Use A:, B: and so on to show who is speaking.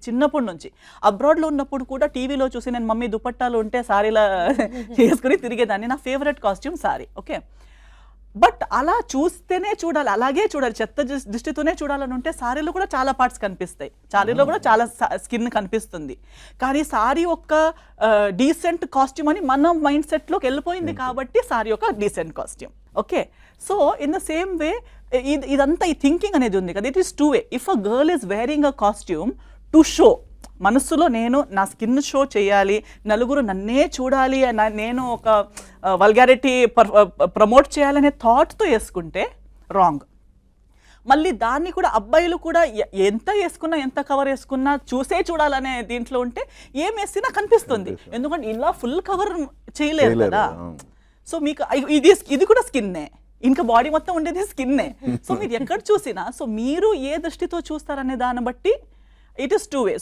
A: చిన్నప్పటి నుంచి. అబ్రాడ్లో ఉన్నప్పుడు కూడా టీవీలో చూసి నేను మమ్మీ దుపట్టాలు ఉంటే సారీలా చేసుకుని తిరిగేదాన్ని. నా favourite costume sorry. Okay, but అలా చూస్తేనే చూడాలి, అలాగే చూడాలి, చెత్త దృష్టితోనే చూడాలని ఉంటే సారీలో కూడా చాలా పార్ట్స్ కనిపిస్తాయి, సారీలో కూడా చాలా స్కిన్ కనిపిస్తుంది. కానీ సారీ ఒక డీసెంట్ కాస్ట్యూమ్ అని మన మైండ్ సెట్లోకి వెళ్ళిపోయింది కాబట్టి సారీ ఒక decent costume. Okay, so in the same way ఇదంతా ఈ థింకింగ్ అనేది ఉంది కదా, it is two way. If a girl is wearing a costume to show, మనస్సులో నేను నా స్కిన్ షో చేయాలి, నలుగురు నన్నే చూడాలి, నేను ఒక వల్గారిటీ ప్రమోట్ చేయాలనే థాట్తో వేసుకుంటే రాంగ్. మళ్ళీ దాన్ని కూడా అబ్బాయిలు కూడా ఎంత వేసుకున్నా ఎంత కవర్ వేసుకున్నా చూడాలనే దీంట్లో ఉంటే ఏం వేసినా కనిపిస్తుంది, ఎందుకంటే ఇలా ఫుల్ కవర్ చేయలేదు కదా. సో మీకు ఇది కూడా స్కిన్నే, ఇంకా బాడీ మొత్తం ఉండేది స్కిన్నే. సో మీరు ఎక్కడ చూసినా, సో మీరు ఏ దృష్టితో చూస్తారనే దాన్ని బట్టి ఇట్ ఈస్ టూ వేస్.